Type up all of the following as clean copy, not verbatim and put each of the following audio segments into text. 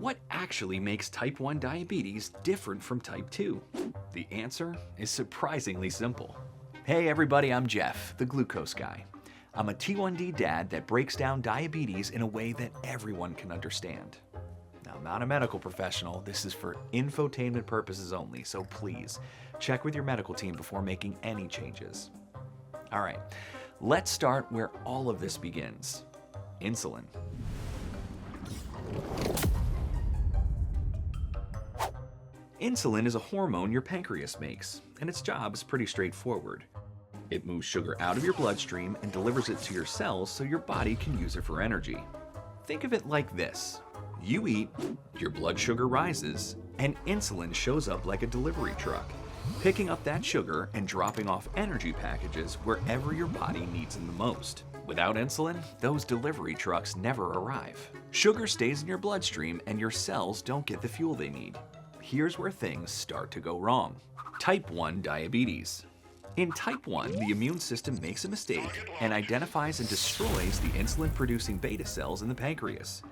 What actually makes type 1 diabetes different from type 2? The answer is surprisingly simple. Hey everybody, I'm Jeff, the glucose guy. I'm a T1D dad that breaks down diabetes in a way that everyone can understand. Now, I'm not a medical professional, this is for infotainment purposes only, so please check with your medical team before making any changes. Alright, let's start where all of this begins. Insulin. Insulin is a hormone your pancreas makes, and its job is pretty straightforward. It moves sugar out of your bloodstream and delivers it to your cells so your body can use it for energy. Think of it like this. You eat, your blood sugar rises, and insulin shows up like a delivery truck, picking up that sugar and dropping off energy packages wherever your body needs them the most. Without insulin, those delivery trucks never arrive. Sugar stays in your bloodstream and your cells don't get the fuel they need. Here's where things start to go wrong. Type 1 diabetes. In type 1, the immune system makes a mistake and identifies and destroys the insulin-producing beta cells in the pancreas.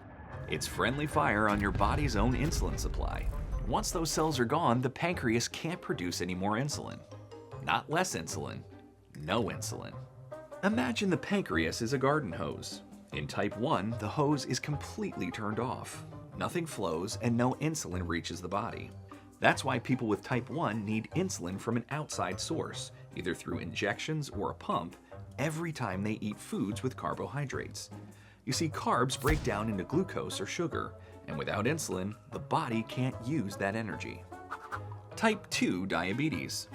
It's friendly fire on your body's own insulin supply. Once those cells are gone, the pancreas can't produce any more insulin. Not less insulin, no insulin. Imagine the pancreas is a garden hose. In type 1, the hose is completely turned off. Nothing flows and no insulin reaches the body. That's why people with type 1 need insulin from an outside source, either through injections or a pump, every time they eat foods with carbohydrates. You see, carbs break down into glucose or sugar, and without insulin, the body can't use that energy. Type 2 diabetes.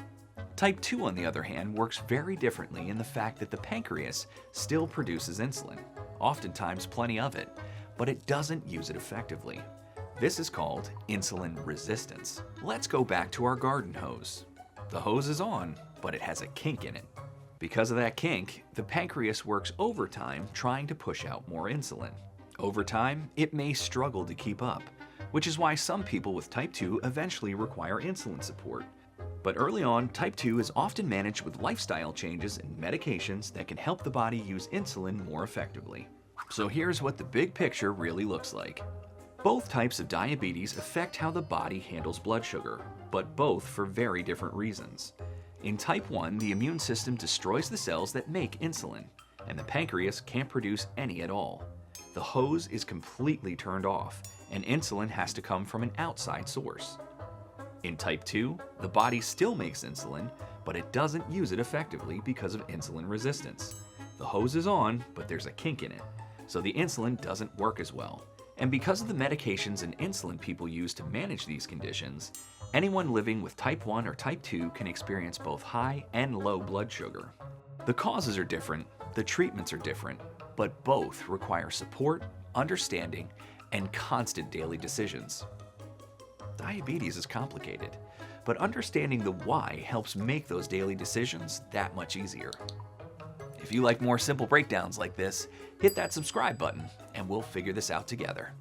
Type 2, on the other hand, works very differently in the fact that the pancreas still produces insulin, oftentimes plenty of it, but it doesn't use it effectively. This is called insulin resistance. Let's go back to our garden hose. The hose is on, but it has a kink in it. Because of that kink, the pancreas works overtime trying to push out more insulin. Over time, it may struggle to keep up, which is why some people with type 2 eventually require insulin support. But early on, type 2 is often managed with lifestyle changes and medications that can help the body use insulin more effectively. So here's what the big picture really looks like. Both types of diabetes affect how the body handles blood sugar, but both for very different reasons. In type 1, the immune system destroys the cells that make insulin, and the pancreas can't produce any at all. The hose is completely turned off, and insulin has to come from an outside source. In type 2, the body still makes insulin, but it doesn't use it effectively because of insulin resistance. The hose is on, but there's a kink in it, so the insulin doesn't work as well. And because of the medications and insulin people use to manage these conditions, anyone living with type 1 or type 2 can experience both high and low blood sugar. The causes are different, the treatments are different, but both require support, understanding, and constant daily decisions. Diabetes is complicated, but understanding the why helps make those daily decisions that much easier. If you like more simple breakdowns like this, hit that subscribe button and we'll figure this out together.